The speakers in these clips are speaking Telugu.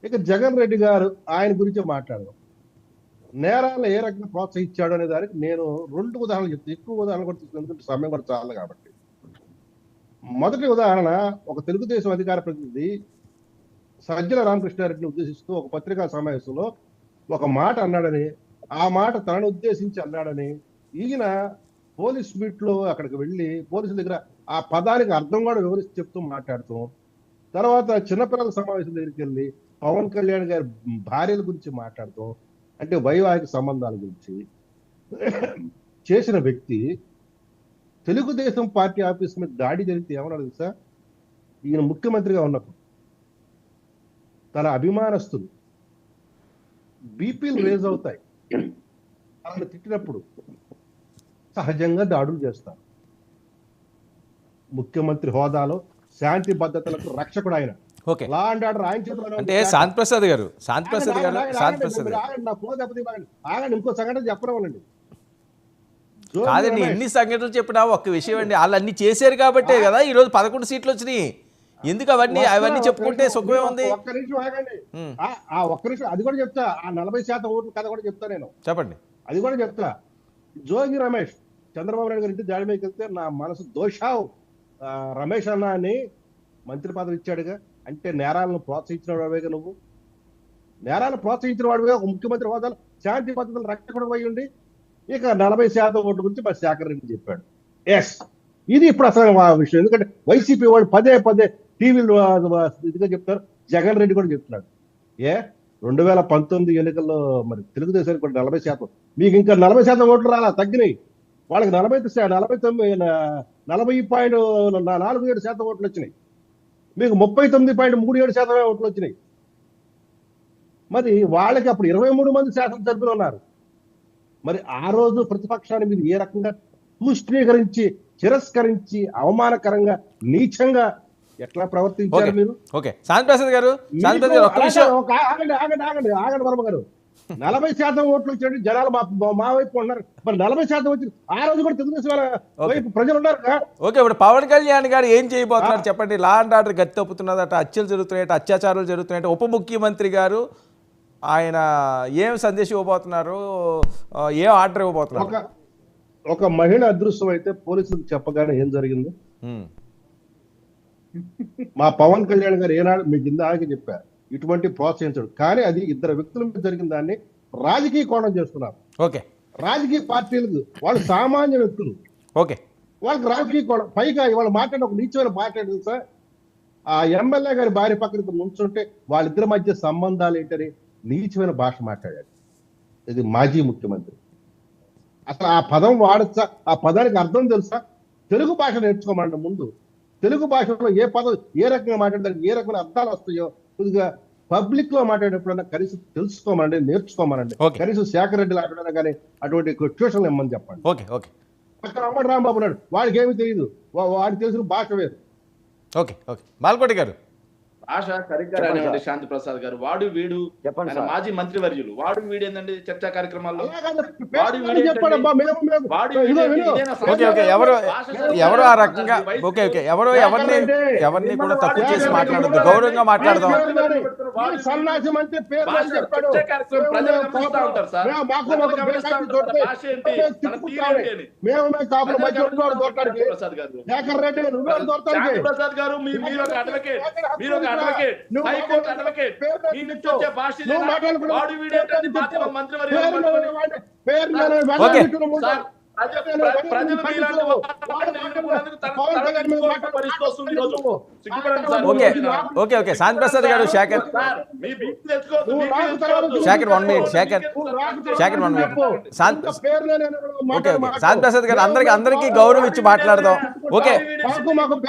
ఇక జగన్ రెడ్డి గారు ఆయన గురించి మాట్లాడదాం. నేరాలను ఏ రకంగా ప్రోత్సహించాడు అనే దానికి నేను 2 ఉదాహరణలు చెప్తాను. ఎక్కువ ఉదాహరణలు కూడా తీసుకున్నాను, ఎందుకంటే సమయం కూడా చాలు కాబట్టి. మొదటి ఉదాహరణ, ఒక తెలుగుదేశం అధికార ప్రతినిధి సజ్జల రామకృష్ణారెడ్డిని ఉద్దేశిస్తూ ఒక పత్రికా సమావేశంలో ఒక మాట అన్నాడని, ఆ మాట తనను ఉద్దేశించి అన్నాడని ఈయన పోలీస్ మీట్ లో అక్కడికి వెళ్ళి పోలీసుల దగ్గర ఆ పదానికి అర్థం కూడా వివరించి చెప్తూ మాట్లాడుతూ, తర్వాత చిన్నపిల్లల సమావేశం దగ్గరికి వెళ్ళి పవన్ కళ్యాణ్ గారి భార్యల గురించి మాట్లాడుతూ, అంటే వైవాహిక సంబంధాల గురించి చేసిన వ్యక్తి తెలుగుదేశం పార్టీ ఆఫీస్ మీద దాడి జరిగితే ఏమన్నా తెలుసా? ఈయన ముఖ్యమంత్రిగా ఉన్నప్పుడు తన అభిమానస్తులు బీపీలు రేజ్ అవుతాయి, వాళ్ళని తిట్టినప్పుడు సహజంగా దాడులు చేస్తారు. ముఖ్యమంత్రి హోదాలో శాంతి భద్రతలకు రక్షకుడు ఆయన. ఓకే, లా అండ్ ఆర్డర్ ఆయన చేతిలోనే అంటే ఉంది. శాంతి ప్రసాద్ గారు ఆగండి, ఇంకో సంఘటన చెప్పనివ్వండి. కాదండి, ఎన్ని సంఘటనలు చెప్పినా ఒక్క విషయం అండి, వాళ్ళు అన్ని చేశారు కాబట్టే కదా ఈ రోజు 11 సీట్లు వచ్చినాయి. ఎందుకు అవన్నీ చెప్పుకుంటే సుఖమే ఉంది? ఒక్క నిమిషం ఆగండి, ఒక్క నిమిషం, అది కూడా చెప్తా. ఆ 40% ఓట్ల కథ కూడా చెప్తా నేను. చెప్పండి. అది కూడా చెప్తా. జోగి రమేష్ చంద్రబాబు నాయుడు గారి ఇంటి దాడి మీద వెళ్తే నా మనసు దోషావు, రమేష్ అన్న అని మంత్రి పదవి ఇచ్చాడుగా, అంటే నేరాలను ప్రోత్సహించిన వాడివేగా నువ్వు. నేరాలను ప్రోత్సహించిన వాడిగా ఒక ముఖ్యమంత్రి హోదాలో శాంతి భద్రతలు రక్షకుడు పోయి ఉండి ఇక 40% ఓట్ల గురించి మరి శేఖర్ రెడ్డి చెప్పాడు. ఎస్, ఇది ఇప్పుడు అసలు విషయం. ఎందుకంటే వైసీపీ వాళ్ళు పదే పదే టీవీలో ఇదిగా చెప్తారు, జగన్ రెడ్డి కూడా చెప్తున్నాడు. 2019 ఎన్నికల్లో మరి తెలుగుదేశానికి కూడా 40%, మీకు ఇంకా 40% ఓట్లు రాలా, తగ్గినాయి. వాళ్ళకి 40.47% ఓట్లు వచ్చినాయి, మీకు 39.37% ఓట్లు వచ్చినాయి. మరి వాళ్ళకి అప్పుడు 23 మంది శాసనసభ్యులు ఉన్నారు. మరి ఆ రోజు ప్రతిపక్షాన్ని మీరు ఏ రకంగా తూష్ణీకరించి, తిరస్కరించి, అవమానకరంగా, నీచంగా ఎట్లా ప్రవర్తించారు మీరు? ఓకే, శాంతి ప్రసాద్ గారు ఒక్క విషయం. ఆగండి వర్మ గారు, 40% ఓట్లు వచ్చాడు, జనాలు మా వైపు ఉన్నారు. మరి 40% వచ్చి ఆ రోజు కూడా తెలుగుదేశం వైపు ప్రజలు ఉన్నారు. ఓకే, ఇప్పుడు పవన్ కళ్యాణ్ గారు ఏం చేయబోతున్నారు చెప్పండి? లా అండ్ ఆర్డర్ గతి తప్పుతున్నదట, హత్యలు జరుగుతున్నాయట, అత్యాచారాలు జరుగుతున్నాయట. ఉప ముఖ్యమంత్రి గారు ఆయన ఏం సందేశం ఇవ్వబోతున్నారు, ఏం ఆర్డర్ ఇవ్వబోతున్నారు? ఒక మహిళ అదృశ్యం అయితే పోలీసులకు చెప్పగానే ఏం జరిగింది? మా పవన్ కళ్యాణ్ గారు ఏనాడు మీకు ఇందాక చెప్పారు, ఇటువంటి ప్రోత్సహించడు. కానీ అది ఇద్దరు వ్యక్తుల మీద జరిగిన దాన్ని రాజకీయ కోణం చేస్తున్నారు. ఓకే, రాజకీయ పార్టీలకు వాళ్ళు సామాన్య వ్యక్తులు, ఓకే, వాళ్ళకి రాజకీయ కోణం. పైగా వాళ్ళు మాట్లాడిన ఒక నీచమైన మాట్లాడదు సార్. ఆ ఎమ్మెల్యే గారి భార్య పక్కన ముంచుంటే వాళ్ళిద్దరి మధ్య సంబంధాలు ఏంటని నీచమైన భాష మాట్లాడాడు. ఇది మాజీ ముఖ్యమంత్రి. అసలు ఆ పదం వాడచ్చా? ఆ పదానికి అర్థం తెలుసా? తెలుగు భాష నేర్చుకోమండి ముందు. తెలుగు భాషలో ఏ పదం ఏ రకంగా మాట్లాడడానికి ఏ రకమైన అర్థాలు వస్తాయో కొద్దిగా పబ్లిక్ లో మాట్లాడేప్పుడన్నా కనీసం తెలుసుకోమనండి, నేర్చుకోమనండి. కనీసం శేఖర్ రెడ్డి లాంటి కానీ అటువంటి ట్యూషన్లు ఇమ్మని చెప్పండి. Okay, okay. అక్కడ అమ్మడి రాంబాబు ఉన్నాడు, వాడికి ఏమి తెలియదు, వాడికి తెలిసిన భాష వేరు. Okay, okay. బాలకోటి గారు, భాష సరిగ్గా రానివ్వండి. శాంతి ప్రసాద్ గారు వాడు వీడు మాజీ మంత్రి వర్యులు, వాడు వీడు ఏంటండి చర్చా కార్యక్రమాల్లో? ఎవరు ఆ రకంగా ఎవరిని కూడా తక్కువ చేసి మాట్లాడద్దు, గౌరవంగా మాట్లాడదాం. సన్నాసి మంత్రి పేరు చెప్పాడు, ప్రసాద్ గారు మీరు ఒక అడ్వకేట్, హైకోర్టు అడ్వకేట్, మీ నుంచి వచ్చే భాష వాడు వీడియో మంత్రి okay, okay. Shanti Prasad garu, Shekhar 1 minute, Shekhar 1 minute. Okay, okay. Shanti Prasad garu, అందరికీ గౌరవం ఇచ్చి మాట్లాడదాం. Okay,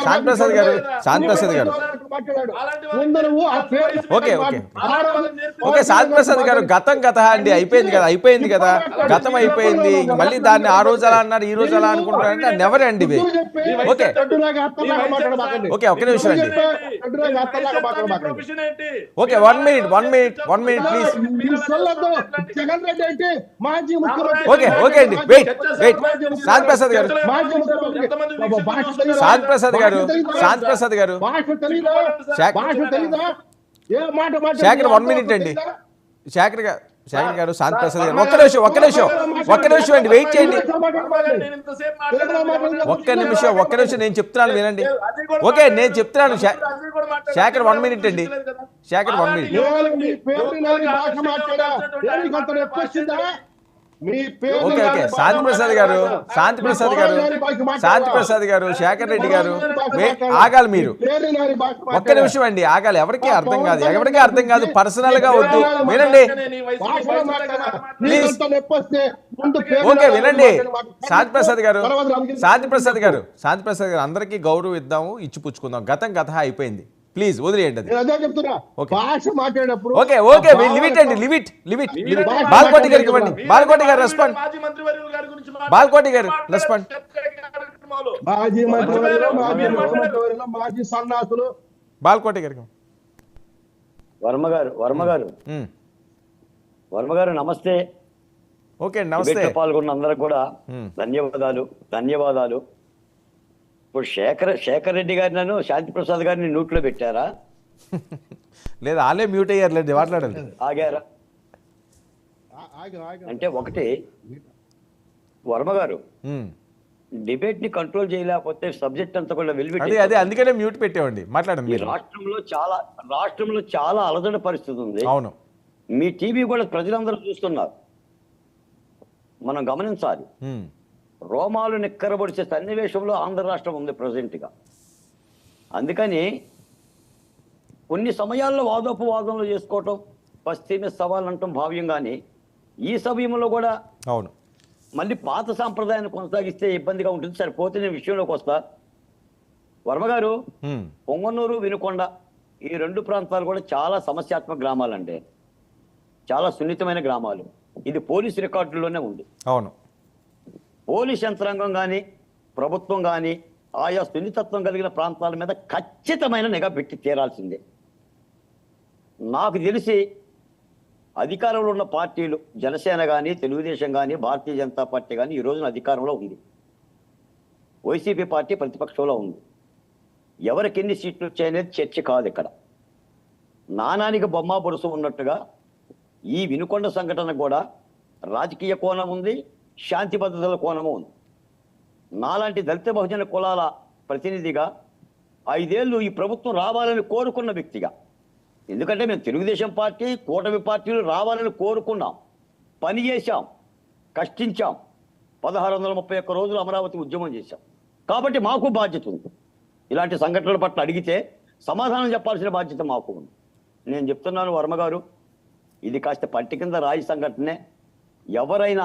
Shanti Prasad garu, okay, okay, okay. Shanti Prasad garu, గతం అండి, అయిపోయింది కదా, గతం అయిపోయింది. మళ్ళీ దాన్ని ఆ రోజు అలా అన్నారు, ఈ రోజు అలా అనుకుంటారంటే నెవర్ అండి ఇవి. ఓకే, ఓకే, ఒక్క నిమిషం అండి. Okay, 1 minute please. Okay, okay అండి, వెయిట్. శాంతి ప్రసాద్ గారు, ఏ మాట మాట్లాడినా శేఖర్ 1 అర్థం మినిట్ అండి. అవుతుందా? శేఖర్ గారు శాంతి ప్రసాద్ గారు ఒక్క నిమిషం అండి, వెయిట్ చేయండి. ఒక్క నిమిషం నేను చెప్తున్నాను వినండి. ఓకే నేను చెప్తున్నాను. శేఖర్ 1 మినిట్ అండి. శేఖర్ 1 మినిట్. నేను మీ పేరు నాని భాష మాట్లాడా ఎందుకు అంత నొప్పి వచ్చిందా? మీ పేరు ఓకే నాని భాష శాంతి ప్రసాద్ గారు శేఖర్ రెడ్డి గారు ఆగాలి మీరు. పేరు నాని భాష ఒక్క మాట్లాడా. నిమిషం అండి ఆగాలి. ఎవరికి అర్థం కాదు పర్సనల్ గా వద్దు, వినండి భాషలో మాట్లాడా. నీకంత నొప్పి వస్తే ముందు పేరు ఓకే నాని వినండి. మాట్లాడు. శాంతి ప్రసాద్ గారు తర్వాత రాజకీయ- శాంతి ప్రసాద్ గారు అందరికీ గౌరవం ఇద్దాము, ఇచ్చి పుచ్చుకుందాం. గత అయిపోయింది, ప్లీజ్ వదిలేయండి అది. నేను అదే చెప్తున్నా. ఓకే. భాష మాట్లాడేటప్పుడు ఓకే లిమిట్ అండి, లిమిట్. బాల్కోటి గారికి ఇవ్వండి. బాల్కోటి గారు రెస్పాండ్. మాజీ మంత్రివర్యుల గారి గురించి బాల్కోటి గారు రెస్పాండ్. మాజీ మంత్రివర్యులు, మాజీ ముఖ్యమంత్రివర్యులు, మాజీ సన్నాసులు బాల్కోటి గారికి. ఉమ్. వర్మ గారు నమస్తే. ఓకే అండి నమస్తే. డిబేట్లో పాల్గొన్న అందరికి కూడా ఉమ్. ధన్యవాదాలు. ఇప్పుడు శేఖర్ రెడ్డి గారి నన్ను శాంతి ప్రసాద్ గారిని నోట్లో పెట్టారా? లేదా వాళ్ళే మ్యూట్ అయ్యారు, లేదు మాట్లాడాలి. ఆగారా? అంటే ఒకటి వర్మ గారు ఉమ్. డిబేట్ ని కంట్రోల్ చేయలేకపోతే సబ్జెక్ట్ అంతా కూడా అదే అందుకనే మ్యూట్ పెట్టామండి. మాట్లాడండి ఈ మీరు. రాష్ట్రంలో చాలా అలజడి పరిస్థితి ఉంది. అవును. మీ టీవీ కూడా ప్రజలందరూ చూస్తున్నారు, మనం గమనించాలి. ఉమ్. రోమాలు నిక్కరబడిచే సన్నివేశంలో ఆంధ్ర రాష్ట్రం ఉంది ప్రజెంట్ గా. అందుకని కొన్ని సమయాల్లో వాదోపవాదనలు చేసుకోవటం, పశ్చిమ సవాల్ అంటాం భావ్యం. కానీ ఈ సమయంలో కూడా అవును. మళ్ళీ పాత సాంప్రదాయాన్ని కొనసాగిస్తే ఇబ్బందిగా ఉంటుంది. సరిపోతే నేను విషయంలోకి వస్తా. వర్మ గారు, ఉమ్. పొంగనూరు, వినుకొండ ఈ రెండు ప్రాంతాలు కూడా చాలా సమస్యాత్మక గ్రామాలండి, చాలా సున్నితమైన గ్రామాలు. ఇది పోలీసు రికార్డుల్లోనే ఉంది. అవును. పోలీస్ యంత్రాంగం కానీ ప్రభుత్వం కానీ ఆయా సున్నితత్వం కలిగిన ప్రాంతాల మీద ఖచ్చితమైన నిఘా పెట్టి తీరాల్సిందే. నాకు తెలిసి అధికారంలో ఉన్న పార్టీలు జనసేన కానీ, తెలుగుదేశం కానీ, భారతీయ జనతా పార్టీ కానీ ఈ రోజున అధికారంలో ఉంది. వైసీపీ పార్టీ ప్రతిపక్షంలో ఉంది. ఎవరికి ఎన్ని సీట్లు వచ్చాయనేది చర్చ కాదు ఇక్కడ. నానానికి బొమ్మ బొరుసు ఉన్నట్టుగా ఈ వినుకొండ సంఘటన కూడా రాజకీయ కోణం ఉంది, శాంతి భద్రతల కోణము ఉంది. నాలాంటి దళిత బహుజన కులాల ప్రతినిధిగా 5 ఏళ్ళు ఈ ప్రభుత్వం రావాలని కోరుకున్న వ్యక్తిగా, ఎందుకంటే మేము తెలుగుదేశం పార్టీ, కూటమి పార్టీలు రావాలని కోరుకున్నాం, పని చేశాం, కష్టించాం, 1631 రోజులు అమరావతి ఉద్యమం చేశాం. కాబట్టి మాకు బాధ్యత ఉంది. ఇలాంటి సంఘటనల పట్ల అడిగితే సమాధానం చెప్పాల్సిన బాధ్యత మాకు ఉంది. నేను చెప్తున్నాను వర్మ గారు, ఇది కాస్త పట్టి కింద రాయి సంఘటనే. ఎవరైనా